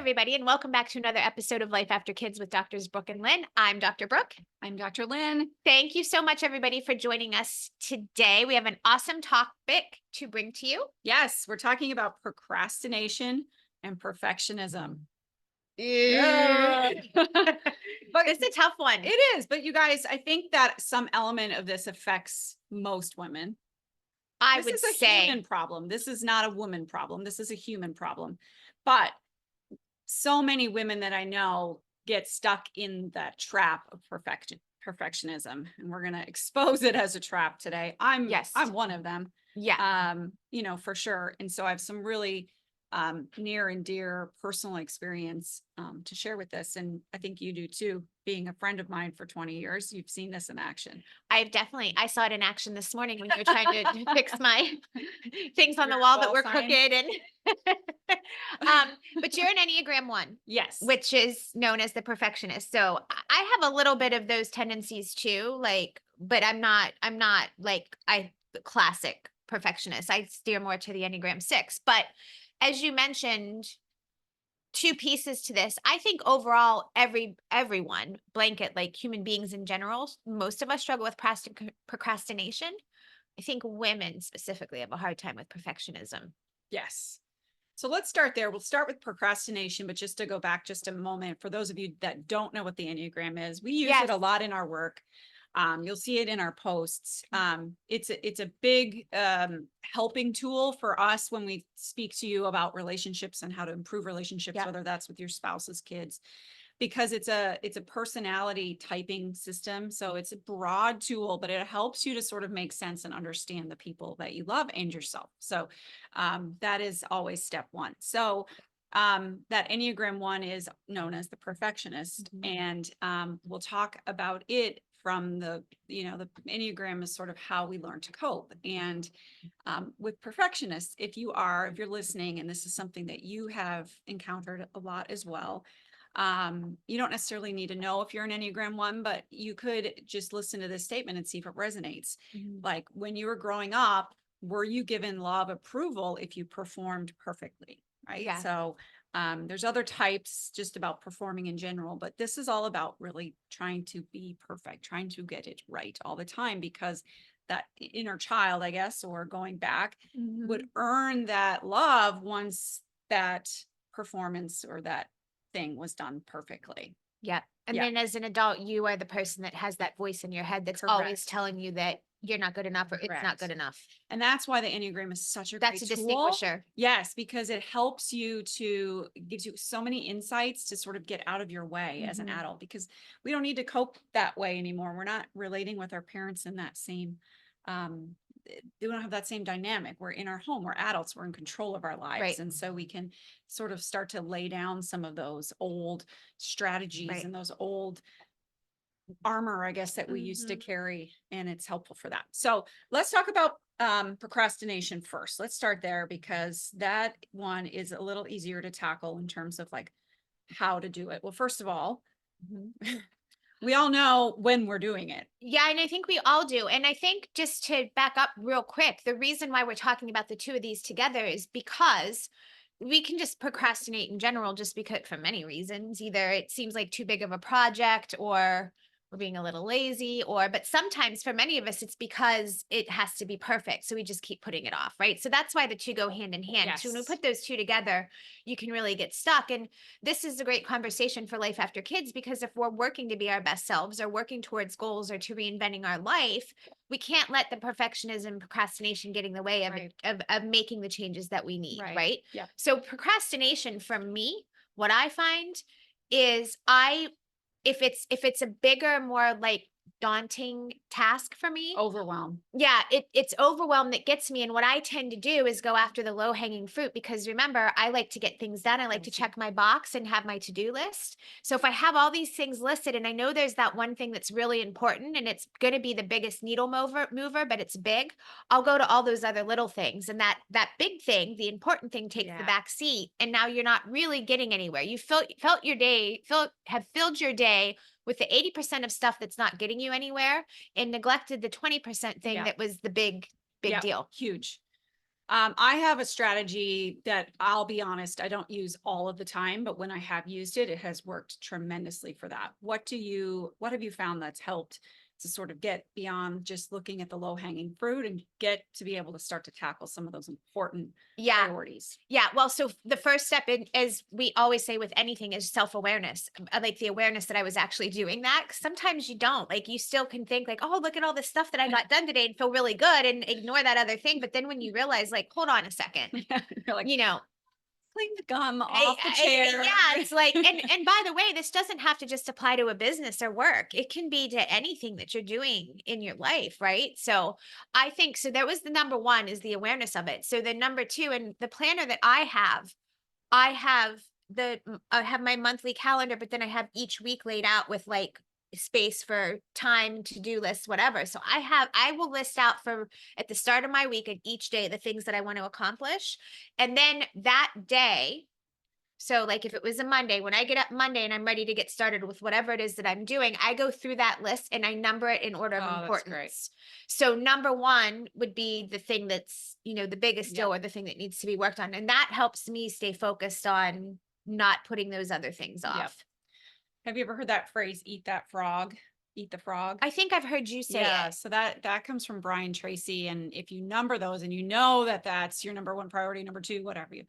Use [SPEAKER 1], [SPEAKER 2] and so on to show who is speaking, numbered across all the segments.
[SPEAKER 1] everybody, and welcome back to another episode of Life After Kids with Doctors Brooke and Lynn. I'm Dr. Brooke.
[SPEAKER 2] I'm Dr. Lynn.
[SPEAKER 1] Thank you so much, everybody, for joining us today. We have an awesome topic to bring to you.
[SPEAKER 2] Yes, we're talking about procrastination and perfectionism.
[SPEAKER 1] Yeah.
[SPEAKER 2] But
[SPEAKER 1] It's a tough one.
[SPEAKER 2] it is, but you guys, I think that some element of this affects most women.
[SPEAKER 1] I
[SPEAKER 2] This
[SPEAKER 1] would
[SPEAKER 2] is a
[SPEAKER 1] say,
[SPEAKER 2] human problem. This is not a woman problem. This is a human problem. But so many women that I know get stuck in that trap of perfectionism, and we're going to expose it as a trap today. I'm
[SPEAKER 1] Yes.
[SPEAKER 2] one of them.
[SPEAKER 1] yeah,
[SPEAKER 2] For sure. And so I have some really near and dear personal experience to share with this. And I think you do too, being a friend of mine for 20 years. You've seen this in action.
[SPEAKER 1] I saw it in action this morning when you were trying to fix my things on the
[SPEAKER 2] Your
[SPEAKER 1] wall that
[SPEAKER 2] wall
[SPEAKER 1] were
[SPEAKER 2] sign.
[SPEAKER 1] crooked. And but you're an Enneagram 1.
[SPEAKER 2] Yes.
[SPEAKER 1] Which is known as the perfectionist. So I have a little bit of those tendencies too, but I'm not like the classic perfectionist. I steer more to the Enneagram 6. But as you mentioned, two pieces to this. I think overall, everyone, blanket, like human beings in general, most of us struggle with procrastination. I think women specifically have a hard time with perfectionism.
[SPEAKER 2] Yes. So let's start there. We'll start with procrastination, but just to go back just a moment, for those of you that don't know what the Enneagram is, we use it a lot in our work. You'll see it in our posts. It's a big helping tool for us when we speak to you about relationships and how to improve relationships,
[SPEAKER 1] Yeah.
[SPEAKER 2] whether that's with your spouse's kids, because it's a personality typing system. So it's a broad tool, but it helps you to sort of make sense and understand the people that you love and yourself. So that is always step one. So that Enneagram 1 is known as the perfectionist. And we'll talk about it from the Enneagram is sort of how we learn to cope. And with perfectionists, if you're listening and this is something that you have encountered a lot as well, you don't necessarily need to know if you're an Enneagram 1, but you could just listen to this statement and see if it resonates. Like, when you were growing up, were you given law of approval if you performed perfectly? Right.
[SPEAKER 1] Yeah.
[SPEAKER 2] So there's other types just about performing in general, but this is all about really trying to be perfect, trying to get it right all the time, because that inner child, I guess, or going back, would earn that love once that performance or that thing was done perfectly.
[SPEAKER 1] Yeah. And
[SPEAKER 2] Yeah.
[SPEAKER 1] then as an adult, you are the person that has that voice in your head that's always
[SPEAKER 2] Correct.
[SPEAKER 1] telling you that you're not good enough or it's not
[SPEAKER 2] Correct.
[SPEAKER 1] good enough.
[SPEAKER 2] And that's why the Enneagram is such a
[SPEAKER 1] That's a
[SPEAKER 2] great tool.
[SPEAKER 1] distinguisher.
[SPEAKER 2] Yes, because it helps you gives you so many insights to sort of get out of your way as an adult, because we don't need to cope that way anymore. We're not relating with our parents in that same, we don't have that same dynamic. We're in our home, we're adults, we're in control of our lives.
[SPEAKER 1] Right.
[SPEAKER 2] And so we can sort of start to lay down some of those old strategies
[SPEAKER 1] Right.
[SPEAKER 2] and those old armor, I guess, that we used to carry, and it's helpful for that. So let's talk about procrastination first. Let's start there, because that one is a little easier to tackle in terms of like how to do it. Well, first of all, we all know when we're doing it.
[SPEAKER 1] Yeah, and I think we all do. And I think, just to back up real quick, the reason why we're talking about the two of these together is because we can just procrastinate in general, just because, for many reasons. Either it seems like too big of a project, or we're being a little lazy, but sometimes for many of us, it's because it has to be perfect. So we just keep putting it off, right? So that's why the two go hand in hand. So when we
[SPEAKER 2] Yes.
[SPEAKER 1] put those two together, you can really get stuck. And this is a great conversation for Life After Kids, because if we're working to be our best selves, or working towards goals, or to reinventing our life, we can't let the perfectionism, procrastination get in the way of,
[SPEAKER 2] Right.
[SPEAKER 1] of making the changes that we need,
[SPEAKER 2] Right.
[SPEAKER 1] right?
[SPEAKER 2] Yeah.
[SPEAKER 1] So procrastination, for me, what I find is if it's a bigger, more like daunting task for me,
[SPEAKER 2] Overwhelm.
[SPEAKER 1] yeah, it's overwhelm that gets me. And what I tend to do is go after the low hanging fruit, because remember, I like to get things done. I like to check my box and have my to-do list. So if I have all these things listed, and I know there's that one thing that's really important, and it's going to be the biggest needle mover, but it's big, I'll go to all those other little things. And that big thing, the important thing, takes the back seat. And now you're not really getting anywhere. You have filled your day with the 80% of stuff that's not getting you anywhere, and neglected the 20% thing that was the big
[SPEAKER 2] Yeah.
[SPEAKER 1] deal.
[SPEAKER 2] Huge. I have a strategy that I'll be honest, I don't use all of the time, but when I have used it, it has worked tremendously for that. What have you found that's helped to sort of get beyond just looking at the low hanging fruit and get to be able to start to tackle some of those important
[SPEAKER 1] Yeah.
[SPEAKER 2] priorities?
[SPEAKER 1] Yeah. Well, so the first step in, as we always say with anything, is self-awareness. Like the awareness that I was actually doing that. 'Cause sometimes you don't. Like you still can think like, oh, look at all this stuff that I got done today and feel really good and ignore that other thing. But then when you realize, like, hold on a second,
[SPEAKER 2] You're like,
[SPEAKER 1] you know,
[SPEAKER 2] clean the gum off the chair.
[SPEAKER 1] yeah, it's like, and by the way, this doesn't have to just apply to a business or work. It can be to anything that you're doing in your life, right? So I think so. That was the number one, is the awareness of it. So the number two, and the planner that I have I have my monthly calendar, but then I have each week laid out with like space for time, to-do lists, whatever. So I will list out for at the start of my week and each day the things that I want to accomplish. And then that day, so like if it was a Monday, when I get up Monday and I'm ready to get started with whatever it is that I'm doing, I go through that list and I number it in order of
[SPEAKER 2] Oh, that's great.
[SPEAKER 1] importance. So number one would be the thing that's, the biggest
[SPEAKER 2] Yep.
[SPEAKER 1] deal or the thing that needs to be worked on. And that helps me stay focused on not putting those other things
[SPEAKER 2] Yep.
[SPEAKER 1] off.
[SPEAKER 2] Have you ever heard that phrase, eat that frog, eat the frog?
[SPEAKER 1] I think I've heard you say
[SPEAKER 2] Yeah,
[SPEAKER 1] it.
[SPEAKER 2] so that comes from Brian Tracy, and if you number those and you know that that's your number one priority, number two, whatever, you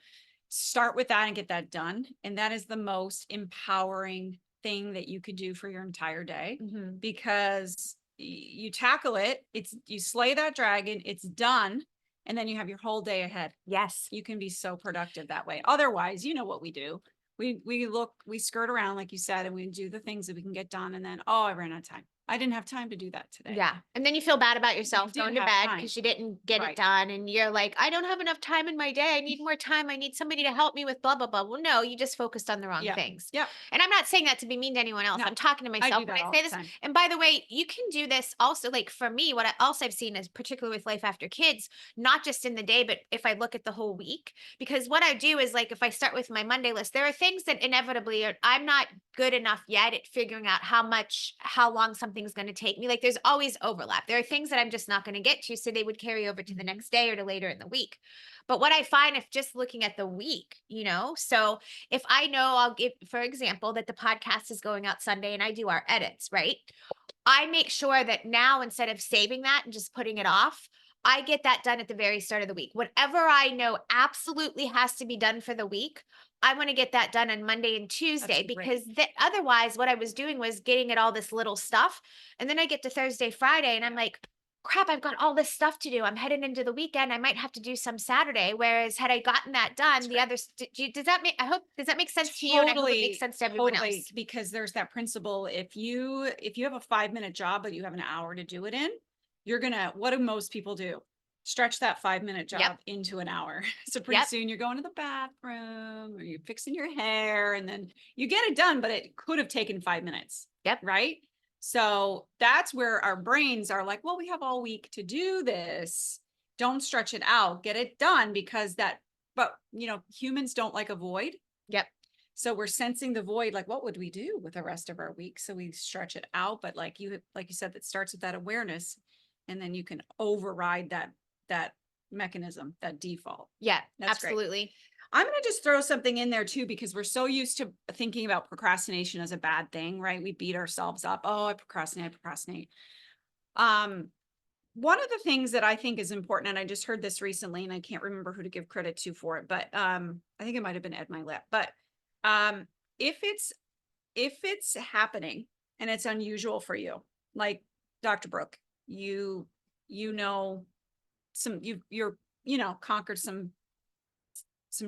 [SPEAKER 2] start with that and get that done, and that is the most empowering thing that you could do for your entire day,
[SPEAKER 1] Mhm.
[SPEAKER 2] because you tackle it, you slay that dragon, it's done, and then you have your whole day ahead.
[SPEAKER 1] Yes.
[SPEAKER 2] You can be so productive that way. Otherwise, you know what we do. We skirt around, like you said, and we do the things that we can get done. And then, oh, I ran out of time. I didn't have time to do that today.
[SPEAKER 1] Yeah. And then you feel bad about
[SPEAKER 2] You
[SPEAKER 1] yourself
[SPEAKER 2] did
[SPEAKER 1] going to
[SPEAKER 2] have
[SPEAKER 1] bed
[SPEAKER 2] time.
[SPEAKER 1] because you didn't get it
[SPEAKER 2] Right.
[SPEAKER 1] done. And you're like, I don't have enough time in my day. I need more time. I need somebody to help me with blah, blah, blah. Well, no, you just focused on the wrong
[SPEAKER 2] Yeah.
[SPEAKER 1] things.
[SPEAKER 2] Yep.
[SPEAKER 1] And I'm not saying that to be mean to anyone else.
[SPEAKER 2] No,
[SPEAKER 1] I'm talking to
[SPEAKER 2] I
[SPEAKER 1] myself
[SPEAKER 2] do
[SPEAKER 1] when
[SPEAKER 2] that
[SPEAKER 1] I
[SPEAKER 2] all
[SPEAKER 1] say
[SPEAKER 2] the
[SPEAKER 1] this.
[SPEAKER 2] time.
[SPEAKER 1] And by the way, you can do this also. Like for me, what I also have seen is particularly with life after kids, not just in the day, but if I look at the whole week, because what I do is like, if I start with my Monday list, there are things that inevitably I'm not good enough yet at figuring out how long something's going to take me. Like there's always overlap. There are things that I'm just not going to get to. So they would carry over to the
[SPEAKER 2] Mhm.
[SPEAKER 1] next day or to later in the week. But what I find, if just looking at the week, so if I know, I'll give, for example, that the podcast is going out Sunday and I do our edits, right? I make sure that now, instead of saving that and just putting it off, I get that done at the very start of the week. Whatever I know absolutely has to be done for the week, I want to get that done on Monday and
[SPEAKER 2] That's
[SPEAKER 1] Tuesday,
[SPEAKER 2] great.
[SPEAKER 1] because otherwise, what I was doing was getting at all this little stuff. And then I get to Thursday, Friday, and I'm like, crap, I've got all this stuff to do. I'm heading into the weekend. I might have to do some Saturday. Whereas had I gotten that done,
[SPEAKER 2] That's
[SPEAKER 1] the
[SPEAKER 2] great.
[SPEAKER 1] others, does that make, does that make sense to you? And I hope it makes
[SPEAKER 2] Totally,
[SPEAKER 1] sense to everyone
[SPEAKER 2] totally.
[SPEAKER 1] else.
[SPEAKER 2] Because there's that principle. If you have a 5-minute job, but you have an hour to do it in, what do most people do? Stretch that 5-minute
[SPEAKER 1] Yep.
[SPEAKER 2] job into an hour. So pretty
[SPEAKER 1] Yep.
[SPEAKER 2] soon you're going to the bathroom or you're fixing your hair, and then you get it done, but it could have taken 5 minutes.
[SPEAKER 1] Yep.
[SPEAKER 2] Right. So that's where our brains are like, well, we have all week to do this. Don't stretch it out, get it done, because but humans don't like a void.
[SPEAKER 1] Yep.
[SPEAKER 2] So we're sensing the void, like, what would we do with the rest of our week? So we stretch it out. But like you said, that starts with that awareness, and then you can override that mechanism, that default.
[SPEAKER 1] Yeah,
[SPEAKER 2] That's great.
[SPEAKER 1] absolutely.
[SPEAKER 2] I'm going to just throw something in there too, because we're so used to thinking about procrastination as a bad thing, right? We beat ourselves up. Oh, I procrastinate. One of the things that I think is important, and I just heard this recently, and I can't remember who to give credit to for it, but I think it might have been Ed Milet. But um, if it's happening and it's unusual for you, like Dr. Brooke, you know conquered some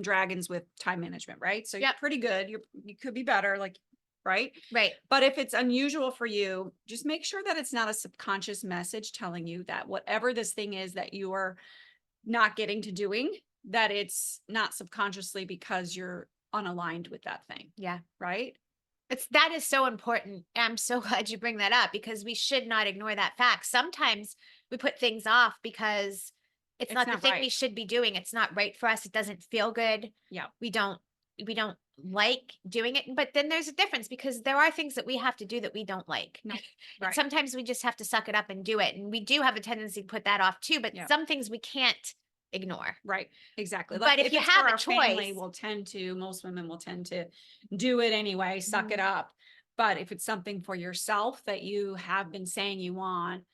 [SPEAKER 2] dragons with time management, right? So you're
[SPEAKER 1] Yep.
[SPEAKER 2] pretty good. You could be better, like, right?
[SPEAKER 1] Right.
[SPEAKER 2] But if it's unusual for you, just make sure that it's not a subconscious message telling you that whatever this thing is that you are not getting to doing, that it's not subconsciously because you're unaligned with that thing,
[SPEAKER 1] Yeah.
[SPEAKER 2] right?
[SPEAKER 1] That is so important. I'm so glad you bring that up, because we should not ignore that fact. Sometimes we put things off because it's
[SPEAKER 2] It's
[SPEAKER 1] not the
[SPEAKER 2] not
[SPEAKER 1] thing we
[SPEAKER 2] right.
[SPEAKER 1] should be doing. It's not right for us. It doesn't feel good.
[SPEAKER 2] Yeah.
[SPEAKER 1] We don't like doing it. But then there's a difference, because there are things that we have to do that we don't like.
[SPEAKER 2] No.
[SPEAKER 1] And
[SPEAKER 2] Right.
[SPEAKER 1] sometimes we just have to suck it up and do it. And we do have a tendency to put that off too. But
[SPEAKER 2] Yeah.
[SPEAKER 1] some things we can't ignore.
[SPEAKER 2] Right. Exactly.
[SPEAKER 1] But
[SPEAKER 2] Like
[SPEAKER 1] if
[SPEAKER 2] if
[SPEAKER 1] you
[SPEAKER 2] it's for
[SPEAKER 1] have a
[SPEAKER 2] our family,
[SPEAKER 1] choice,
[SPEAKER 2] most women will tend to do it anyway, suck it
[SPEAKER 1] Mhm.
[SPEAKER 2] up. But if it's something for yourself that you have been saying you want,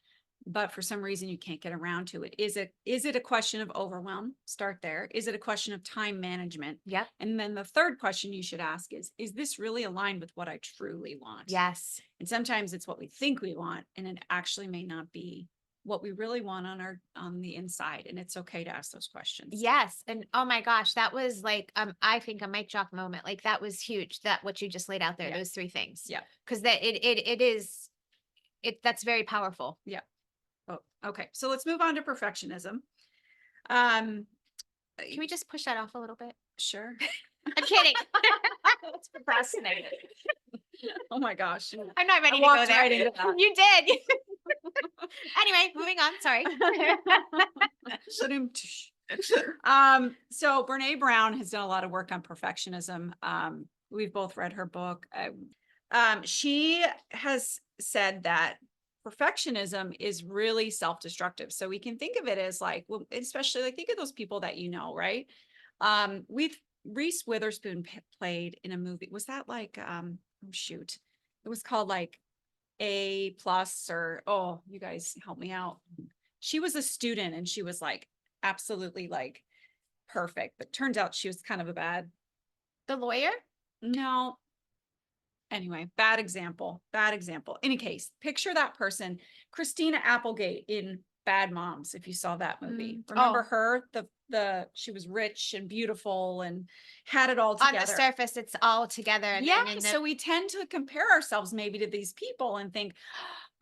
[SPEAKER 2] but for some reason you can't get around to it, is it a question of overwhelm? Start there. Is it a question of time management?
[SPEAKER 1] Yep.
[SPEAKER 2] And then the third question you should ask is this really aligned with what I truly want?
[SPEAKER 1] Yes.
[SPEAKER 2] And sometimes it's what we think we want, and it actually may not be what we really want on the inside. And it's okay to ask those questions.
[SPEAKER 1] Yes. And oh my gosh, that was like, I think a mic drop moment. Like that was huge. That what you just laid out there,
[SPEAKER 2] Yeah.
[SPEAKER 1] those three things.
[SPEAKER 2] Yeah.
[SPEAKER 1] Cause that it is, that's very powerful.
[SPEAKER 2] Yeah. Oh, okay. So let's move on to perfectionism. Um,
[SPEAKER 1] Can we just push that off a little bit?
[SPEAKER 2] sure.
[SPEAKER 1] I'm kidding.
[SPEAKER 2] Let's procrastinate. Oh my gosh.
[SPEAKER 1] I'm not ready
[SPEAKER 2] I
[SPEAKER 1] to go
[SPEAKER 2] walked
[SPEAKER 1] there.
[SPEAKER 2] right into that.
[SPEAKER 1] You did. Anyway, moving on. Sorry.
[SPEAKER 2] So Brene Brown has done a lot of work on perfectionism. We've both read her book. She has said that perfectionism is really self-destructive. So we can think of it as like, well, especially like think of those people that you know, right? We've Reese Witherspoon played in a movie. Was that like oh shoot. It was called like A plus or oh, you guys help me out. She was a student and she was like absolutely like perfect, but turns out she was kind of a bad.
[SPEAKER 1] The lawyer?
[SPEAKER 2] No, anyway, bad example. Bad example. Any case, picture that person, Christina Applegate in Bad Moms. If you saw that movie, remember
[SPEAKER 1] Oh,
[SPEAKER 2] her? She was rich and beautiful and had it all
[SPEAKER 1] on the
[SPEAKER 2] together.
[SPEAKER 1] surface, it's all together. And
[SPEAKER 2] Yeah.
[SPEAKER 1] then in
[SPEAKER 2] So we tend to compare ourselves maybe to these people and think,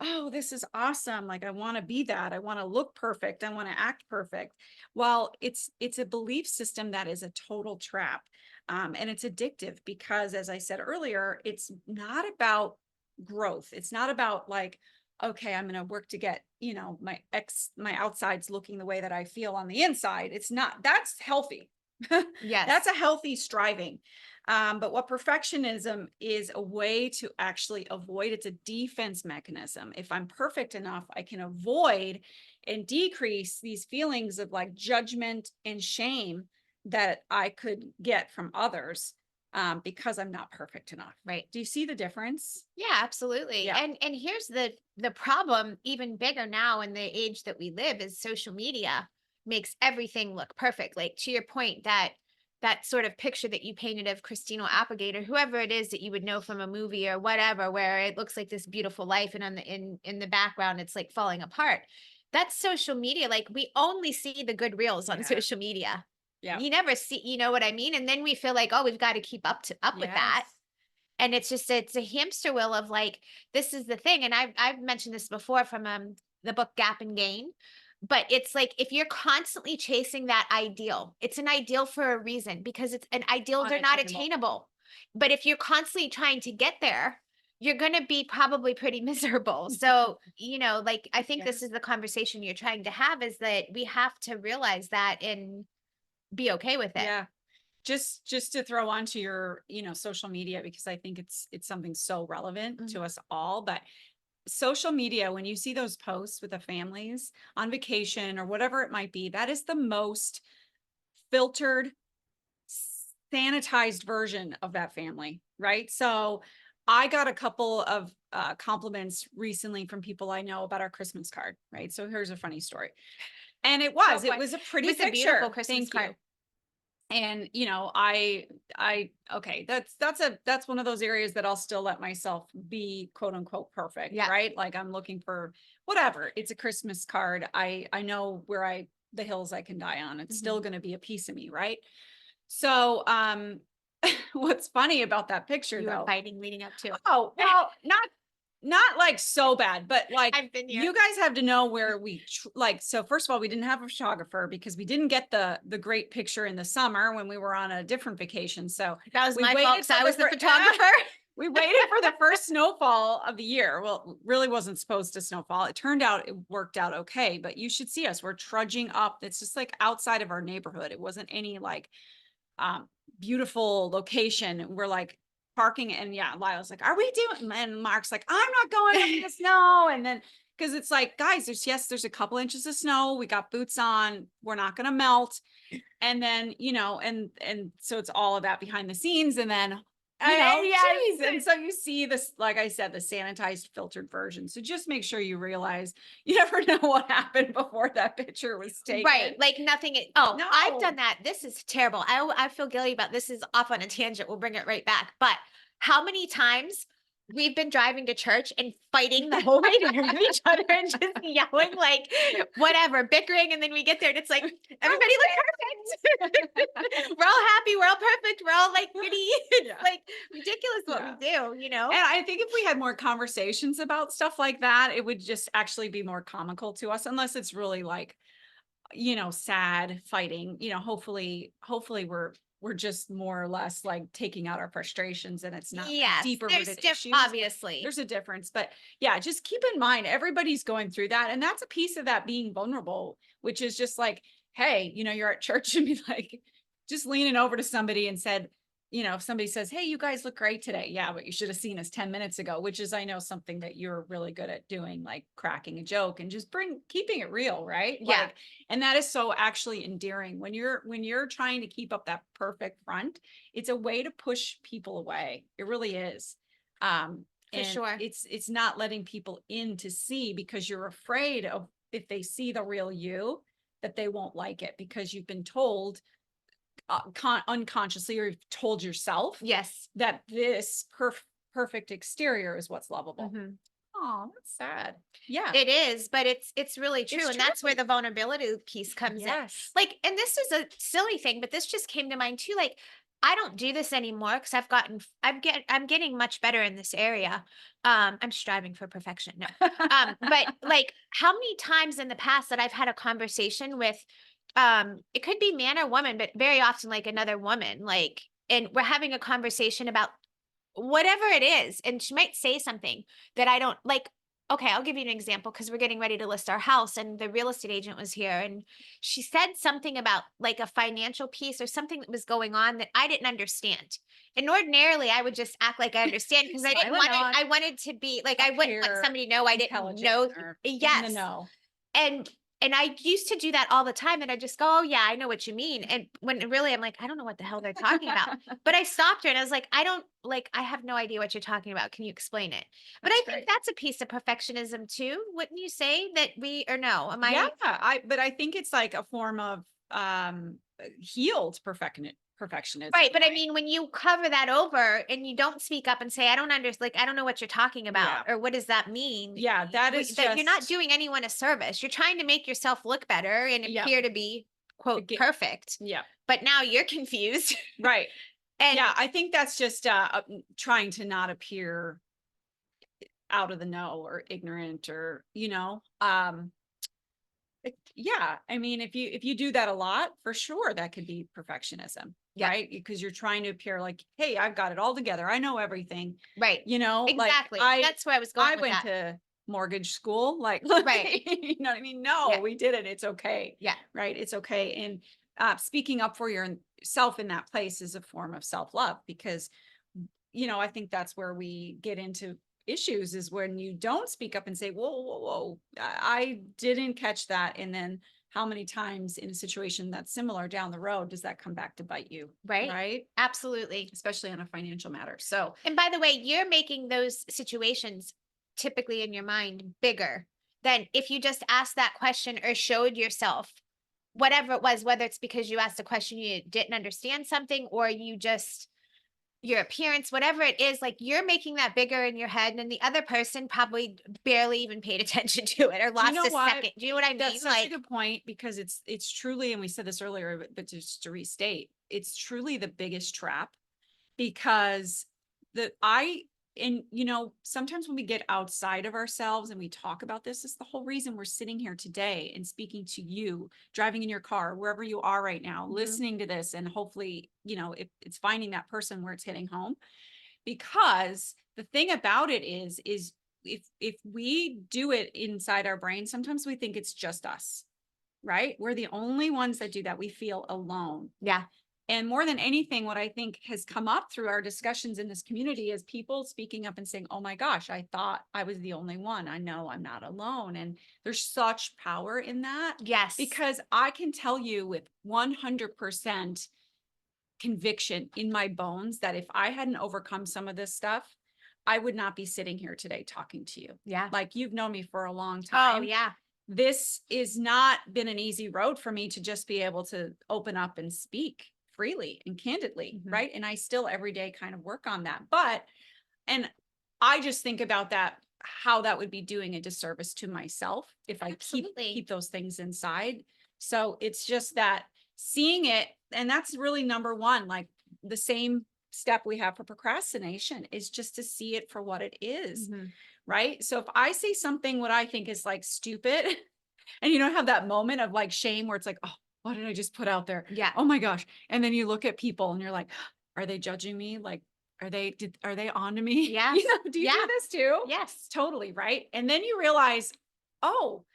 [SPEAKER 2] oh, this is awesome. Like I want to be that. I want to look perfect. I want to act perfect. Well, it's a belief system that is a total trap. And it's addictive because, as I said earlier, it's not about growth. It's not about like, okay, I'm going to work to get, my outsides looking the way that I feel on the inside. It's not, that's healthy.
[SPEAKER 1] yes.
[SPEAKER 2] That's a healthy striving. But what perfectionism is a way to actually avoid, it's a defense mechanism. If I'm perfect enough, I can avoid and decrease these feelings of like judgment and shame that I could get from others because I'm not perfect enough.
[SPEAKER 1] Right.
[SPEAKER 2] Do you see the difference?
[SPEAKER 1] Yeah, absolutely.
[SPEAKER 2] Yeah.
[SPEAKER 1] And here's the problem even bigger now in the age that we live is social media makes everything look perfect. Like to your point that sort of picture that you painted of Christina Applegate or whoever it is that you would know from a movie or whatever, where it looks like this beautiful life and on the in the background it's like falling apart. That's social media. Like we only see the good reels on
[SPEAKER 2] Yeah.
[SPEAKER 1] social media.
[SPEAKER 2] Yeah.
[SPEAKER 1] You never see, you know what I mean? And then we feel like, oh, we've got to keep up with that.
[SPEAKER 2] Yes.
[SPEAKER 1] And it's a hamster wheel of like, this is the thing. And I've mentioned this before from the book Gap and Gain. But it's like if you're constantly chasing that ideal, it's an ideal for a reason because it's an ideals are not
[SPEAKER 2] Unattainable.
[SPEAKER 1] attainable. But if you're constantly trying to get there, you're going to be probably pretty miserable. So, like I think this
[SPEAKER 2] Yes.
[SPEAKER 1] is the conversation you're trying to have is that we have to realize that and be okay with it.
[SPEAKER 2] Yeah. Just to throw onto your, social media, because I think it's something so relevant to us all, but social media, when you see those posts with the families on vacation or whatever it might be, that is the most filtered, sanitized version of that family, right? So I got a couple of compliments recently from people I know about our Christmas card, right? So here's a funny story. And it was a pretty
[SPEAKER 1] It was a
[SPEAKER 2] picture.
[SPEAKER 1] beautiful Christmas
[SPEAKER 2] Thank
[SPEAKER 1] card.
[SPEAKER 2] you. And okay, that's one of those areas that I'll still let myself be quote unquote perfect,
[SPEAKER 1] Yeah.
[SPEAKER 2] right? Like I'm looking for whatever. It's a Christmas card. I know where the hills I can die on. It's still going to be a piece of me, right? So what's funny about that picture
[SPEAKER 1] You were
[SPEAKER 2] though?
[SPEAKER 1] fighting leading up to.
[SPEAKER 2] Oh, well, not like so bad, but like
[SPEAKER 1] I've been here.
[SPEAKER 2] you guys have to know where so first of all, we didn't have a photographer because we didn't get the great picture in the summer when we were on a different vacation. So
[SPEAKER 1] That was
[SPEAKER 2] we
[SPEAKER 1] my
[SPEAKER 2] waited
[SPEAKER 1] fault 'cause
[SPEAKER 2] for
[SPEAKER 1] I was the photographer.
[SPEAKER 2] we waited for the first snowfall of the year. Well, it really wasn't supposed to snowfall. It turned out it worked out okay, but you should see us. We're trudging up. It's just like outside of our neighborhood. It wasn't any like beautiful location. We're like parking, and yeah, Lyle's like, are we doing? And Mark's like, I'm not going in the snow. And then Cause it's like, guys, there's a couple inches of snow. We got boots on. We're not going to melt. And then, and so it's all of that behind the scenes. And then,
[SPEAKER 1] Yes.
[SPEAKER 2] geez. And so you see this, like I said, the sanitized filtered version. So just make sure you realize you never know what happened before that picture was taken.
[SPEAKER 1] Right. Like oh, I've
[SPEAKER 2] No.
[SPEAKER 1] done that. This is terrible. I feel guilty about this. Is off on a tangent. We'll bring it right back. But how many times we've been driving to church and fighting the whole way there with each other and just yelling, like whatever, bickering. And then we get there and it's like, everybody look perfect. We're all happy. We're all perfect. We're all like pretty. It's
[SPEAKER 2] Yeah.
[SPEAKER 1] like ridiculous what we do,
[SPEAKER 2] And I think if we had more conversations about stuff like that, it would just actually be more comical to us, unless it's really like, sad fighting, hopefully we're just more or less like taking out our frustrations and it's not
[SPEAKER 1] Yes.
[SPEAKER 2] deeper
[SPEAKER 1] There's
[SPEAKER 2] rooted issues.
[SPEAKER 1] obviously.
[SPEAKER 2] There's a difference, but yeah, just keep in mind, everybody's going through that. And that's a piece of that being vulnerable, which is just like, hey, you're at church and be like, just leaning over to somebody and said, if somebody says, hey, you guys look great today. Yeah, but you should have seen us 10 minutes ago, which is, I know, something that you're really good at doing, like cracking a joke and just keeping it real. Right.
[SPEAKER 1] Yeah.
[SPEAKER 2] Like, and that is so actually endearing when you're trying to keep up that perfect front. It's a way to push people away. It really is. For
[SPEAKER 1] sure.
[SPEAKER 2] It's not letting people in to see, because you're afraid of, if they see the real you, that they won't like it, because you've been told unconsciously, or you've told yourself
[SPEAKER 1] Yes.
[SPEAKER 2] that this perfect exterior is what's lovable.
[SPEAKER 1] Mhm.
[SPEAKER 2] Oh, that's sad. Yeah.
[SPEAKER 1] It is, but it's really true.
[SPEAKER 2] It's
[SPEAKER 1] And that's where
[SPEAKER 2] true.
[SPEAKER 1] the vulnerability piece comes in.
[SPEAKER 2] Yes.
[SPEAKER 1] Like, and this is a silly thing, but this just came to mind too. Like, I don't do this anymore because I'm getting much better in this area. I'm striving for perfection. No. But like how many times in the past that I've had a conversation with it could be man or woman, but very often like another woman, like, and we're having a conversation about whatever it is, and she might say something that I don't like. Okay, I'll give you an example because we're getting ready to list our house, and the real estate agent was here, and she said something about like a financial piece or something that was going on that I didn't understand. And ordinarily, I would just act like I understand because I wanted to be like I wouldn't let somebody know I didn't know.
[SPEAKER 2] In the
[SPEAKER 1] Yes,
[SPEAKER 2] know.
[SPEAKER 1] and I used to do that all the time, and I just go, "Oh yeah, I know what you mean." And when really I'm like, "I don't know what the hell they're talking about." But I stopped her and I was like, I have no idea what you're talking about. Can you explain it?" But I think that's a piece of perfectionism too. Wouldn't you say that or no? Am
[SPEAKER 2] Yeah,
[SPEAKER 1] I
[SPEAKER 2] but I think it's like a form of healed perfectionism.
[SPEAKER 1] right? But I mean, when you cover that over and you don't speak up and say, "I don't understand," like, "I don't know what you're talking about," or "What does that mean?"
[SPEAKER 2] Yeah, that is
[SPEAKER 1] that you're not
[SPEAKER 2] just
[SPEAKER 1] doing anyone a service. You're trying to make yourself look better and
[SPEAKER 2] Yep.
[SPEAKER 1] appear to be quote perfect.
[SPEAKER 2] Yeah.
[SPEAKER 1] But now you're confused.
[SPEAKER 2] Right.
[SPEAKER 1] And
[SPEAKER 2] Yeah, I think that's just trying to not appear out of the know or ignorant, or yeah, I mean, if you do that a lot, for sure that could be perfectionism.
[SPEAKER 1] Yeah.
[SPEAKER 2] Right, because you're trying to appear like, hey, I've got it all together, I know everything.
[SPEAKER 1] right.
[SPEAKER 2] Like
[SPEAKER 1] Exactly. That's where I was going
[SPEAKER 2] I
[SPEAKER 1] with
[SPEAKER 2] went
[SPEAKER 1] that.
[SPEAKER 2] to mortgage school, like,
[SPEAKER 1] Right.
[SPEAKER 2] you know what I mean? No,
[SPEAKER 1] Yeah.
[SPEAKER 2] we did it. It's okay.
[SPEAKER 1] Yeah.
[SPEAKER 2] Right. It's okay. And speaking up for yourself in that place is a form of self-love, because, I think that's where we get into issues, is when you don't speak up and say, whoa, whoa, whoa, I didn't catch that. And then how many times in a situation that's similar down the road does that come back to bite you?
[SPEAKER 1] Right.
[SPEAKER 2] Right.
[SPEAKER 1] Absolutely.
[SPEAKER 2] Especially on a financial matter. So
[SPEAKER 1] And by the way, you're making those situations typically in your mind bigger than if you just asked that question or showed yourself whatever it was, whether it's because you asked a question you didn't understand something or you just your appearance, whatever it is, like you're making that bigger in your head, and the other person probably barely even paid attention to it or
[SPEAKER 2] do you
[SPEAKER 1] lost
[SPEAKER 2] know
[SPEAKER 1] a
[SPEAKER 2] what?
[SPEAKER 1] second. Do you know what I mean?
[SPEAKER 2] That's such
[SPEAKER 1] Like,
[SPEAKER 2] a good point, because it's truly, and we said this earlier, but just to restate, it's truly the biggest trap, because the I and sometimes when we get outside of ourselves and we talk about this, is the whole reason we're sitting here today and speaking to you, driving in your car, wherever you are right now,
[SPEAKER 1] Mhm.
[SPEAKER 2] listening to this, and hopefully, if it's finding that person where it's hitting home. Because the thing about it is if we do it inside our brain, sometimes we think it's just us, right? We're the only ones that do that. We feel alone.
[SPEAKER 1] yeah,
[SPEAKER 2] And more than anything, what I think has come up through our discussions in this community is people speaking up and saying, oh my gosh, I thought I was the only one. I know I'm not alone. And there's such power in that,
[SPEAKER 1] Yes.
[SPEAKER 2] because I can tell you with 100% conviction in my bones that if I hadn't overcome some of this stuff, I would not be sitting here today talking to you.
[SPEAKER 1] Yeah.
[SPEAKER 2] Like, you've known me for a long
[SPEAKER 1] Oh,
[SPEAKER 2] time.
[SPEAKER 1] yeah.
[SPEAKER 2] This is not been an easy road for me to just be able to open up and speak freely and candidly,
[SPEAKER 1] Mhm.
[SPEAKER 2] right? And I still every day kind of work on that. But, and I just think about that, how that would be doing a disservice to myself if I
[SPEAKER 1] Absolutely.
[SPEAKER 2] keep those things inside. So it's just that seeing it, and that's really number one, like the same step we have for procrastination is just to see it for what it is,
[SPEAKER 1] Mhm.
[SPEAKER 2] right? So if I say something what I think is like stupid, and you don't have that moment of like shame where it's like, oh, what did I just put out there?
[SPEAKER 1] Yeah.
[SPEAKER 2] Oh my gosh. And then you look at people and you're like, are they judging me? Like, are they on to me?
[SPEAKER 1] Yes.
[SPEAKER 2] Do you
[SPEAKER 1] Yeah.
[SPEAKER 2] do this too?
[SPEAKER 1] Yes.
[SPEAKER 2] Totally. Right. And then you realize, oh,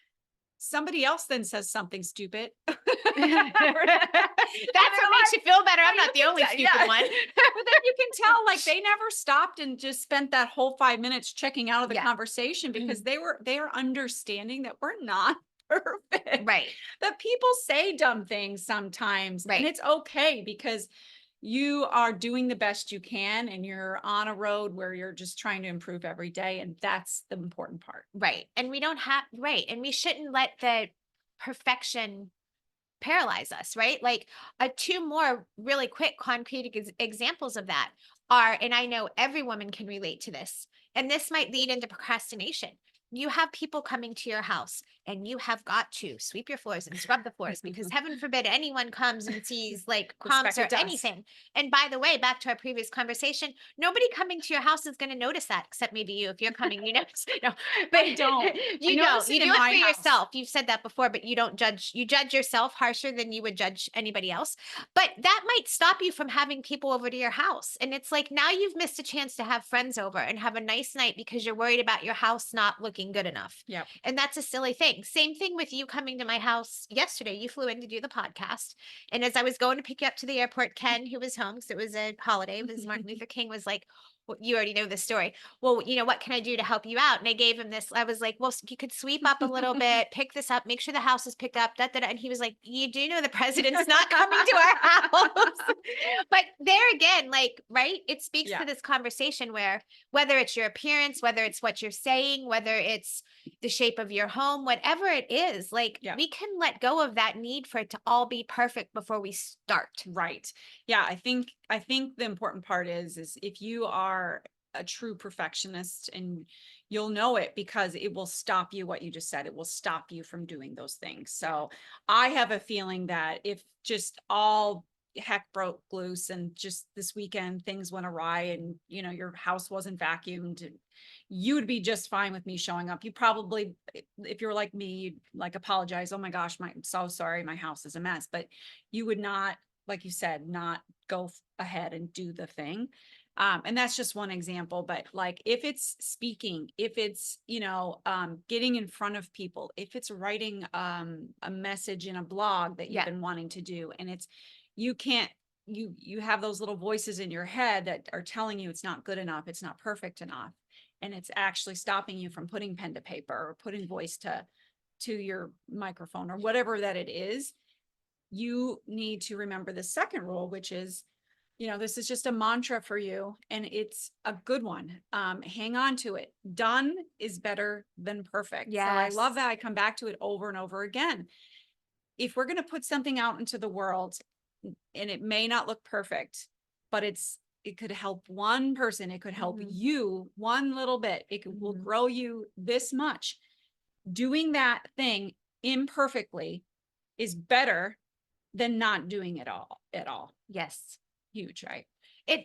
[SPEAKER 2] somebody else then says something stupid.
[SPEAKER 1] That's what makes you feel better. I'm not the only stupid one.
[SPEAKER 2] But then you can tell like they never stopped and just spent that whole 5 minutes checking out of the
[SPEAKER 1] Yeah.
[SPEAKER 2] conversation, because they are understanding that we're not perfect.
[SPEAKER 1] Right.
[SPEAKER 2] That people say dumb things sometimes, and
[SPEAKER 1] Right.
[SPEAKER 2] it's okay, because you are doing the best you can and you're on a road where you're just trying to improve every day, and that's the important part.
[SPEAKER 1] Right. And we don't have, right. And we shouldn't let the perfection paralyze us, right? Like two more really quick concrete examples of that are, and I know every woman can relate to this, and this might lead into procrastination. You have people coming to your house and you have got to sweep your floors and scrub the floors because heaven forbid anyone comes and sees like
[SPEAKER 2] The
[SPEAKER 1] crumbs
[SPEAKER 2] speck
[SPEAKER 1] or
[SPEAKER 2] of dust.
[SPEAKER 1] anything. And by the way, back to our previous conversation, nobody coming to your house is going to notice that except maybe you. If you're coming, you notice. No, but
[SPEAKER 2] I don't. I
[SPEAKER 1] you
[SPEAKER 2] notice
[SPEAKER 1] you
[SPEAKER 2] it
[SPEAKER 1] do
[SPEAKER 2] in
[SPEAKER 1] it
[SPEAKER 2] my
[SPEAKER 1] for
[SPEAKER 2] house.
[SPEAKER 1] yourself. You've said that before, but you don't judge. You judge yourself harsher than you would judge anybody else. But that might stop you from having people over to your house. And it's like now you've missed a chance to have friends over and have a nice night because you're worried about your house not looking good enough.
[SPEAKER 2] Yep.
[SPEAKER 1] And that's a silly thing. Same thing with you coming to my house yesterday. You flew in to do the podcast. And as I was going to pick you up to the airport, Ken, who was home because it was a holiday, it was Martin Luther King, was like, well, you already know this story. Well, what can I do to help you out? And I gave him this. I was like, well, you could sweep up a little bit, pick this up, make sure the house is picked up. Da, da, da. And he was like, you do know the president's not coming to our house. But there again, like, right, it speaks
[SPEAKER 2] Yeah.
[SPEAKER 1] to this conversation where whether it's your appearance, whether it's what you're saying, whether it's the shape of your home, whatever it is, like
[SPEAKER 2] Yeah.
[SPEAKER 1] we can let go of that need for it to all be perfect before we start.
[SPEAKER 2] Right. Yeah. I think the important part is if you are a true perfectionist, and you'll know it because it will stop you, what you just said, it will stop you from doing those things. So I have a feeling that if just all heck broke loose and just this weekend things went awry and your house wasn't vacuumed, you would be just fine with me showing up. You probably, if you're like me, you'd like apologize, oh my gosh, I'm so sorry, my house is a mess. But you would not, like you said, not go ahead and do the thing. And that's just one example, but like if it's speaking, if it's getting in front of people, if it's writing a message in a blog that you've been wanting to do, and it's you can't you have those little voices in your head that are telling you it's not good enough, it's not perfect enough, and it's actually stopping you from putting pen to paper or putting voice to your microphone or whatever that it is. You need to remember the second rule, which is, this is just a mantra for you, and it's a good one. Hang on to it. Done is better than perfect. So I love that. I come back to it over and over again. If we're going to put something out into the world, and it may not look perfect, but it could help one person. It could help you one little bit. It will grow you this much. Doing that thing imperfectly is better than not doing it all at all.
[SPEAKER 1] Yes.
[SPEAKER 2] Huge, right?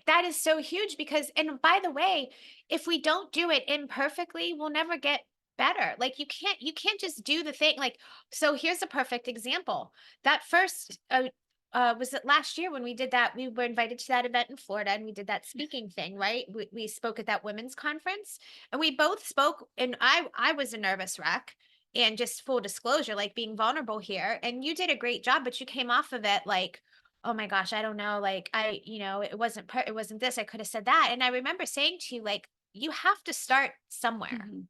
[SPEAKER 1] That is so huge because, and by the way, if we don't do it imperfectly, we'll never get better. Like you can't just do the thing. Like, so here's a perfect example. That first, was it last year when we did that? We were invited to that event in Florida and we did that speaking thing, right? We spoke at that women's conference and we both spoke, and I was a nervous wreck. And just full disclosure, like being vulnerable here, and you did a great job, but you came off of it like, oh my gosh, I don't know, like it wasn't it wasn't this, I could have said that. And I remember saying to you, like, you have to start somewhere.
[SPEAKER 2] Mhm.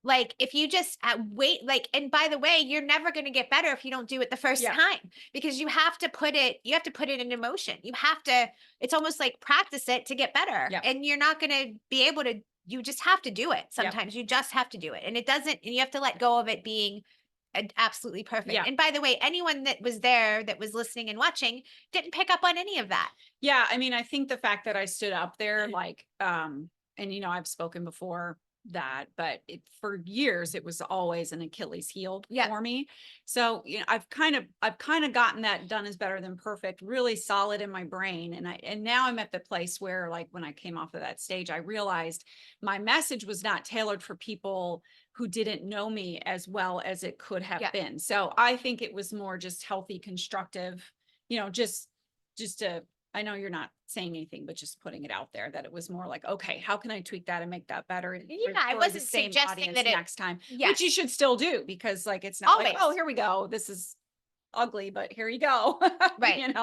[SPEAKER 1] Like, if you just wait, like, and by the way, you're never going to get better if you don't do it the first
[SPEAKER 2] Yeah.
[SPEAKER 1] time, because you have to put it in motion. You have to, it's almost like practice it to get better.
[SPEAKER 2] Yep.
[SPEAKER 1] And you're not going to be able to, you just have to do it.
[SPEAKER 2] Yep.
[SPEAKER 1] Sometimes you just have to do it. And it doesn't, and you have to let go of it being absolutely perfect.
[SPEAKER 2] Yeah.
[SPEAKER 1] And by the way, anyone that was there, that was listening and watching, didn't pick up on any of that.
[SPEAKER 2] Yeah. I mean, I think the fact that I stood up there, like, and I've spoken before that, but for years, it was always an Achilles heel
[SPEAKER 1] Yeah.
[SPEAKER 2] for me. So, I've kind of gotten that done is better than perfect, really solid in my brain. And now I'm at the place where, like, when I came off of that stage, I realized my message was not tailored for people who didn't know me as well as it could have
[SPEAKER 1] Yeah.
[SPEAKER 2] been. So I think it was more just healthy, constructive, just to, I know you're not saying anything, but just putting it out there that it was more like, okay, how can I tweak that and make that better
[SPEAKER 1] Yeah. I
[SPEAKER 2] for the
[SPEAKER 1] wasn't
[SPEAKER 2] same
[SPEAKER 1] suggesting
[SPEAKER 2] audience
[SPEAKER 1] that it,
[SPEAKER 2] next time, which you
[SPEAKER 1] yes,
[SPEAKER 2] should still do, because, like, it's not like,
[SPEAKER 1] always.
[SPEAKER 2] oh, here we go, this is ugly, but here you go.
[SPEAKER 1] Right.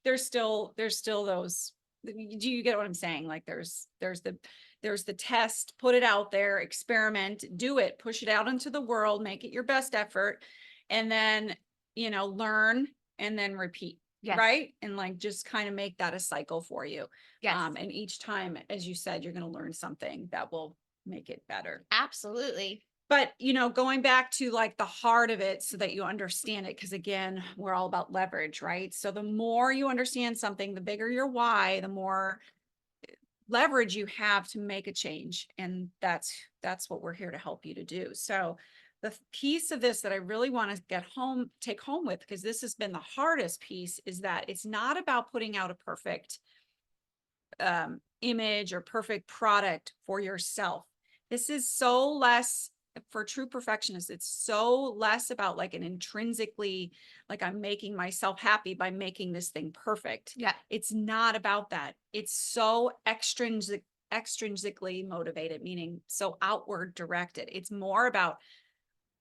[SPEAKER 2] There's still those. Do you get what I'm saying? Like, there's the test, put it out there, experiment, do it, push it out into the world, make it your best effort, and then, learn, and then repeat.
[SPEAKER 1] Yes.
[SPEAKER 2] Right. And, like, just kind of make that a cycle for you.
[SPEAKER 1] Yes.
[SPEAKER 2] And each time, as you said, you're going to learn something that will make it better.
[SPEAKER 1] Absolutely.
[SPEAKER 2] But, going back to, like, the heart of it so that you understand it, because, again, we're all about leverage, right? So the more you understand something, the bigger your why, the more leverage you have to make a change. And that's what we're here to help you to do. So the piece of this that I really want to take home with, because this has been the hardest piece, is that it's not about putting out a perfect image or perfect product for yourself. This is so less, for true perfectionists, it's so less about, like, an intrinsically, like, I'm making myself happy by making this thing perfect.
[SPEAKER 1] Yeah.
[SPEAKER 2] It's not about that. It's so extrinsically motivated, meaning so outward directed. It's more about,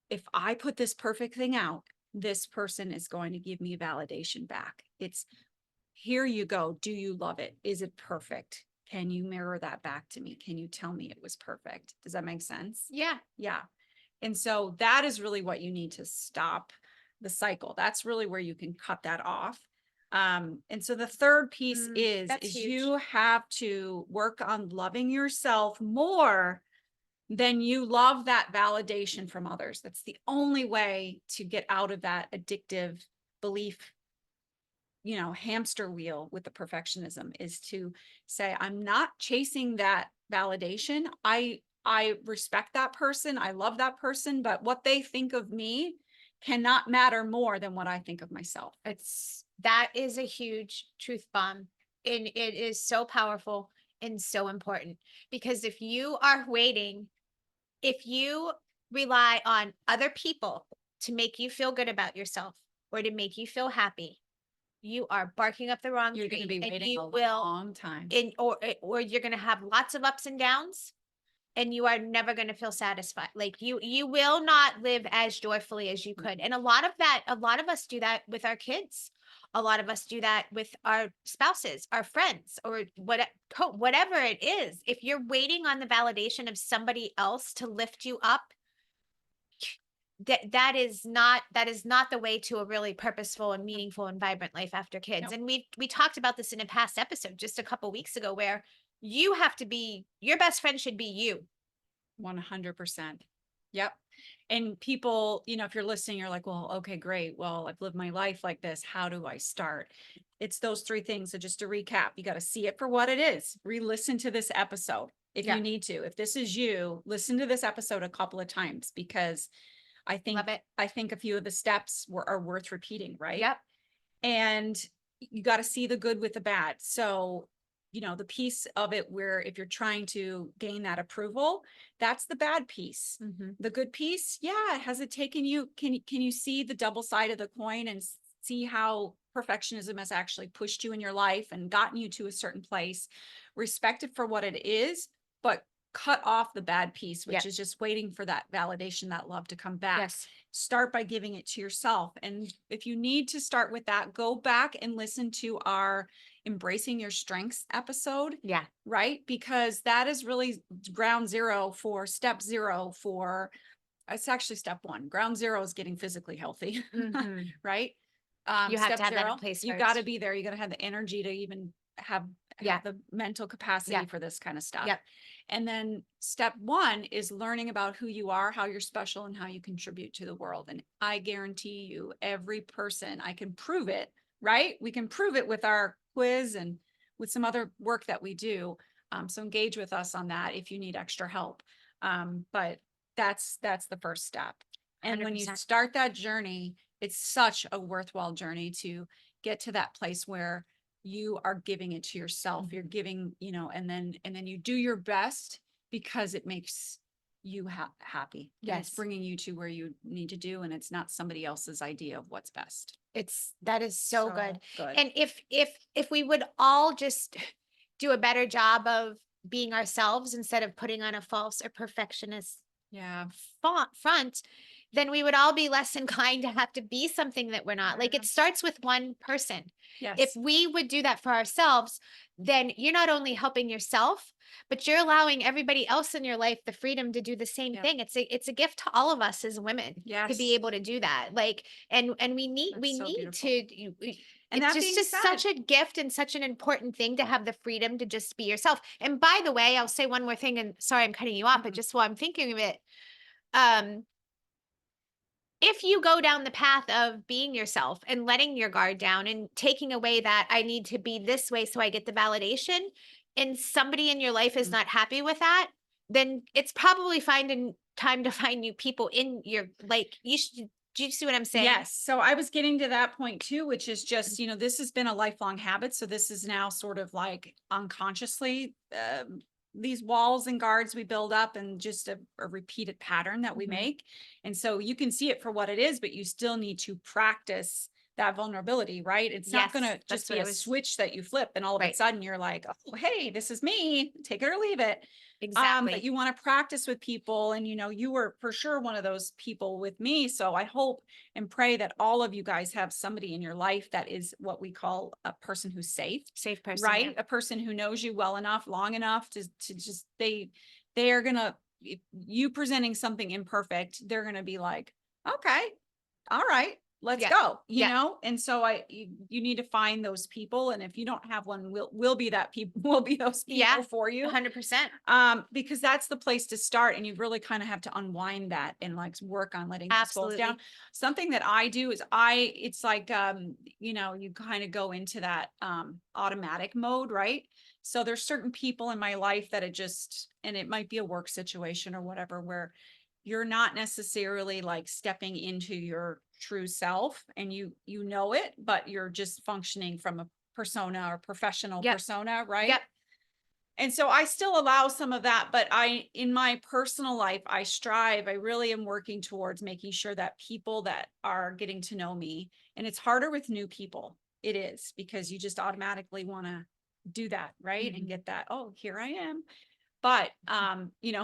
[SPEAKER 2] if I put this perfect thing out, this person is going to give me validation back. It's, here you go. Do you love it? Is it perfect? Can you mirror that back to me? Can you tell me it was perfect? Does that make sense?
[SPEAKER 1] Yeah.
[SPEAKER 2] Yeah. And so that is really what you need to stop the cycle. That's really where you can cut that off. And so the third piece
[SPEAKER 1] That's
[SPEAKER 2] is
[SPEAKER 1] huge.
[SPEAKER 2] you have to work on loving yourself more than you love that validation from others. That's the only way to get out of that addictive belief, hamster wheel with the perfectionism, is to say, I'm not chasing that validation. I respect that person. I love that person, but what they think of me cannot matter more than what I think of myself.
[SPEAKER 1] That is a huge truth bomb. And it is so powerful and so important, because if you rely on other people to make you feel good about yourself or to make you feel happy, you are barking up the wrong
[SPEAKER 2] You're going to
[SPEAKER 1] tree,
[SPEAKER 2] be
[SPEAKER 1] and
[SPEAKER 2] waiting
[SPEAKER 1] you
[SPEAKER 2] a
[SPEAKER 1] will,
[SPEAKER 2] long time.
[SPEAKER 1] or you're going to have lots of ups and downs, and you are never going to feel satisfied. Like, you will not live as joyfully as you could. And a lot of us do that with our kids. A lot of us do that with our spouses, our friends, or whatever it is. If you're waiting on the validation of somebody else to lift you up, that is not the way to a really purposeful and meaningful and vibrant life after kids.
[SPEAKER 2] Nope.
[SPEAKER 1] And we talked about this in a past episode just a couple weeks ago, where you have to be, your best friend should be you.
[SPEAKER 2] 100%. Yep. And people, if you're listening, you're like, well, okay, great. Well, I've lived my life like this. How do I start? It's those three things. So just to recap, you got to see it for what it is. Re-listen to this episode if
[SPEAKER 1] Yeah.
[SPEAKER 2] you need to. If this is you, listen to this episode a couple of times, because
[SPEAKER 1] Love it.
[SPEAKER 2] I think a few of the steps are worth repeating, right?
[SPEAKER 1] Yep.
[SPEAKER 2] And you got to see the good with the bad. So, the piece of it where, if you're trying to gain that approval, that's the bad piece.
[SPEAKER 1] Mhm.
[SPEAKER 2] The good piece, yeah, has it taken you? Can you see the double side of the coin and see how perfectionism has actually pushed you in your life and gotten you to a certain place? Respect it for what it is, but cut off the bad piece, which
[SPEAKER 1] Yep.
[SPEAKER 2] is just waiting for that validation, that love to come back.
[SPEAKER 1] Yes.
[SPEAKER 2] Start by giving it to yourself. And if you need to start with that, go back and listen to our Embracing Your Strengths episode,
[SPEAKER 1] Yeah.
[SPEAKER 2] right? Because that is really ground zero for step zero for, it's actually step one. Ground zero is getting physically healthy,
[SPEAKER 1] Mhm.
[SPEAKER 2] right?
[SPEAKER 1] You have
[SPEAKER 2] Step
[SPEAKER 1] to have that in
[SPEAKER 2] zero,
[SPEAKER 1] place
[SPEAKER 2] you got to
[SPEAKER 1] first.
[SPEAKER 2] be there. You got to have the energy to even have
[SPEAKER 1] Yeah.
[SPEAKER 2] the mental capacity
[SPEAKER 1] Yeah.
[SPEAKER 2] for this kind of stuff.
[SPEAKER 1] Yep.
[SPEAKER 2] And then step one is learning about who you are, how you're special, and how you contribute to the world. And I guarantee you, every person, I can prove it, right? We can prove it with our quiz and with some other work that we do. So engage with us on that if you need extra help. But that's the first step. And when you
[SPEAKER 1] 100%.
[SPEAKER 2] start that journey, it's such a worthwhile journey to get to that place where you are giving it to yourself. You're giving, and then you do your best because it makes you happy. And it's
[SPEAKER 1] Yes.
[SPEAKER 2] bringing you to where you need to do, and it's not somebody else's idea of what's best.
[SPEAKER 1] That is so good.
[SPEAKER 2] Good.
[SPEAKER 1] And if we would all just do a better job of being ourselves instead of putting on a false or perfectionist
[SPEAKER 2] Yeah.
[SPEAKER 1] front, then we would all be less inclined to have to be something that we're not. Like, it starts with one person. If
[SPEAKER 2] Yes.
[SPEAKER 1] we would do that for ourselves, then you're not only helping yourself, but you're allowing everybody else in your life the freedom to do the same
[SPEAKER 2] Yep.
[SPEAKER 1] thing. It's a gift to all of us as women to
[SPEAKER 2] Yes.
[SPEAKER 1] be able to do that. Like, and we
[SPEAKER 2] That's so
[SPEAKER 1] need
[SPEAKER 2] beautiful.
[SPEAKER 1] to
[SPEAKER 2] And
[SPEAKER 1] it's
[SPEAKER 2] that
[SPEAKER 1] just
[SPEAKER 2] being
[SPEAKER 1] such
[SPEAKER 2] said,
[SPEAKER 1] a gift and such an important thing to have the freedom to just be yourself. And by the way, I'll say one more thing, and sorry I'm cutting you off, but
[SPEAKER 2] mhm,
[SPEAKER 1] just while I'm thinking of it, um if you go down the path of being yourself and letting your guard down and taking away that I need to be this way so I get the validation, and somebody in your life is
[SPEAKER 2] mhm.
[SPEAKER 1] not happy with that, then it's probably finding time to find new people in your, like, you should, do you see what I'm saying?
[SPEAKER 2] Yes. So I was getting to that point too, which is just, this has been a lifelong habit. So this is now sort of like unconsciously, these walls and guards we build up, and just a repeated pattern that we
[SPEAKER 1] Mhm.
[SPEAKER 2] make. And so you can see it for what it is, but you still need to practice that vulnerability, right? It's not going
[SPEAKER 1] Yes,
[SPEAKER 2] to just
[SPEAKER 1] that's
[SPEAKER 2] be
[SPEAKER 1] what I
[SPEAKER 2] a
[SPEAKER 1] was,
[SPEAKER 2] switch that you flip and all of a
[SPEAKER 1] right.
[SPEAKER 2] sudden you're like, oh, hey, this is me, take it or leave it. But
[SPEAKER 1] Exactly.
[SPEAKER 2] you want to practice with people, and you were for sure one of those people with me. So I hope and pray that all of you guys have somebody in your life that is what we call a person who's safe,
[SPEAKER 1] Safe person.
[SPEAKER 2] right?
[SPEAKER 1] Yeah.
[SPEAKER 2] A person who knows you well enough, long enough to just, they are gonna, if you presenting something imperfect, they're gonna be like, okay, all right, let's
[SPEAKER 1] Yeah.
[SPEAKER 2] go,
[SPEAKER 1] Yeah.
[SPEAKER 2] and so you need to find those people, and if you don't have one, we'll be that people, we'll be those
[SPEAKER 1] Yeah.
[SPEAKER 2] people for you.
[SPEAKER 1] 100%.
[SPEAKER 2] Because that's the place to start, and you really kind of have to unwind that and like work on letting those walls down.
[SPEAKER 1] Absolutely.
[SPEAKER 2] Something that I do is it's like, you kind of go into that automatic mode, right? So there's certain people in my life that and it might be a work situation or whatever, where you're not necessarily like stepping into your true self, and you know it, but you're just functioning from a persona or professional
[SPEAKER 1] Yep.
[SPEAKER 2] persona, right?
[SPEAKER 1] Yep.
[SPEAKER 2] And so I still allow some of that, but in my personal life, I really am working towards making sure that people that are getting to know me, and it's harder with new people. It is, because you just automatically want to do that, right? And
[SPEAKER 1] Mhm.
[SPEAKER 2] get that, oh, here I am. But,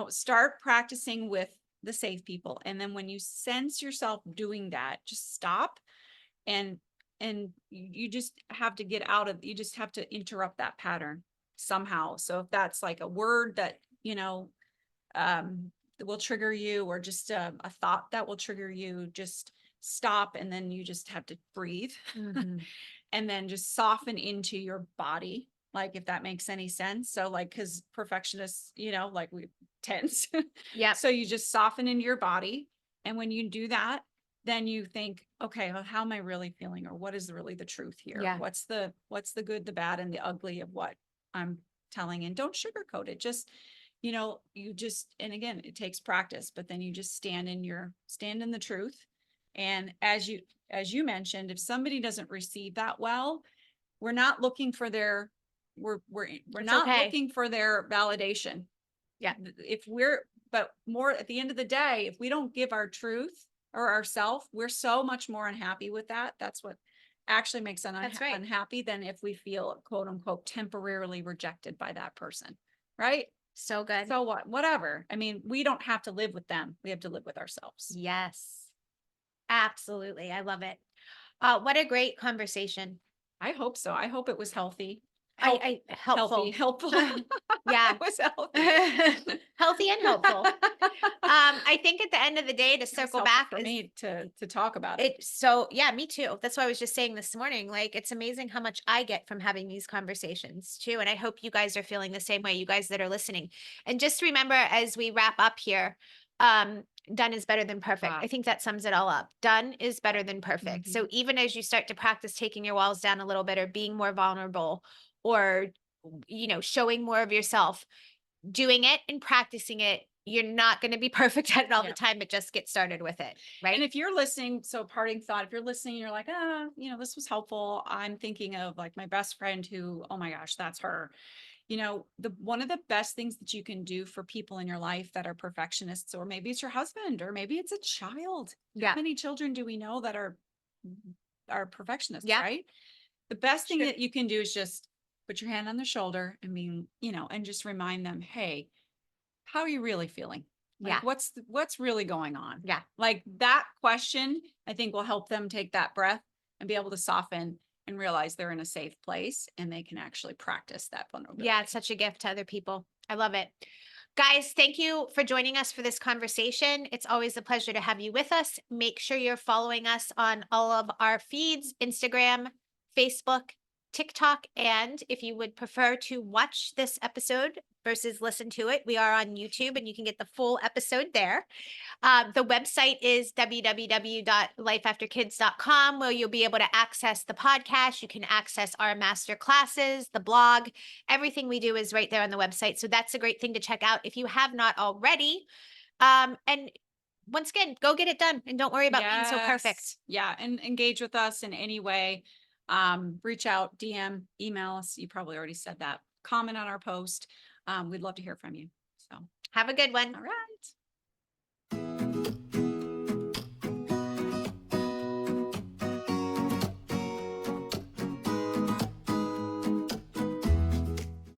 [SPEAKER 2] start practicing with the safe people. And then when you sense yourself doing that, just stop, and you just have to you just have to interrupt that pattern somehow. So if that's like a word that that will trigger you, or just a thought that will trigger you, just stop, and then you just have to breathe.
[SPEAKER 1] Mhm.
[SPEAKER 2] And then just soften into your body, like, if that makes any sense. So like, because perfectionists, like, we tense.
[SPEAKER 1] Yep.
[SPEAKER 2] So you just soften into your body, and when you do that, then you think, okay, well, how am I really feeling, or what is really the truth here?
[SPEAKER 1] Yeah.
[SPEAKER 2] What's the good, the bad, and the ugly of what I'm telling? And don't sugarcoat it. Just, you just, and again, it takes practice, but then you just stand in the truth. And as you mentioned, if somebody doesn't receive that well, we're not looking for their we're
[SPEAKER 1] It's
[SPEAKER 2] not
[SPEAKER 1] okay.
[SPEAKER 2] looking for their validation.
[SPEAKER 1] Yeah.
[SPEAKER 2] If we're But more at the end of the day, if we don't give our truth or ourself, we're so much more unhappy with that. That's what actually makes us
[SPEAKER 1] That's right.
[SPEAKER 2] unhappy than if we feel, quote unquote, temporarily rejected by that person, right?
[SPEAKER 1] So good.
[SPEAKER 2] So what? Whatever. I mean, we don't have to live with them. We have to live with ourselves.
[SPEAKER 1] Yes, absolutely. I love it. What a great conversation.
[SPEAKER 2] I hope so. I hope it was healthy. Healthy,
[SPEAKER 1] Helpful.
[SPEAKER 2] helpful.
[SPEAKER 1] Yeah.
[SPEAKER 2] It was healthy.
[SPEAKER 1] Healthy and helpful. I think at the end of the day, to
[SPEAKER 2] It was
[SPEAKER 1] circle
[SPEAKER 2] helpful
[SPEAKER 1] back
[SPEAKER 2] for
[SPEAKER 1] is
[SPEAKER 2] me to talk about it.
[SPEAKER 1] it. So yeah, me too. That's what I was just saying this morning. Like, it's amazing how much I get from having these conversations too. And I hope you guys are feeling the same way, you guys that are listening. And just remember as we wrap up here, um, done is better than perfect.
[SPEAKER 2] Ah,
[SPEAKER 1] I think that sums it all up. Done is better than perfect. So
[SPEAKER 2] mhm.
[SPEAKER 1] even as you start to practice taking your walls down a little bit or being more vulnerable or showing more of yourself, doing it and practicing it, you're not going to be perfect at it all the
[SPEAKER 2] Yeah.
[SPEAKER 1] time, but just get started with it,
[SPEAKER 2] And
[SPEAKER 1] right?
[SPEAKER 2] if you're listening, so parting thought, if you're listening, you're like, this was helpful. I'm thinking of like my best friend who, oh my gosh, that's her. The one of the best things that you can do for people in your life that are perfectionists, or maybe it's your husband, or maybe it's a child. How
[SPEAKER 1] Yeah.
[SPEAKER 2] many children do we know that are perfectionists,
[SPEAKER 1] Yeah.
[SPEAKER 2] right? The best thing
[SPEAKER 1] True.
[SPEAKER 2] that you can do is just put your hand on their shoulder and and just remind them, hey, how are you really feeling? Like
[SPEAKER 1] Yeah.
[SPEAKER 2] what's really going on?
[SPEAKER 1] Yeah.
[SPEAKER 2] Like that question, I think will help them take that breath and be able to soften and realize they're in a safe place and they can actually practice that
[SPEAKER 1] Yeah. It's
[SPEAKER 2] vulnerability.
[SPEAKER 1] such a gift to other people. I love it. Guys, thank you for joining us for this conversation. It's always a pleasure to have you with us. Make sure you're following us on all of our feeds: Instagram, Facebook, TikTok. And if you would prefer to watch this episode versus listen to it, we are on YouTube and you can get the full episode there. The website is www.lifeafterkids.com, where you'll be able to access the podcast. You can access our master classes, the blog. Everything we do is right there on the website. So that's a great thing to check out if you have not already. And once again, go get it done and don't worry about being so perfect.
[SPEAKER 2] Yes. Yeah. And engage with us in any way. Reach out, DM, email us. You probably already said that. Comment on our post. We'd love to hear from you. So,
[SPEAKER 1] Have a good one.
[SPEAKER 2] all right.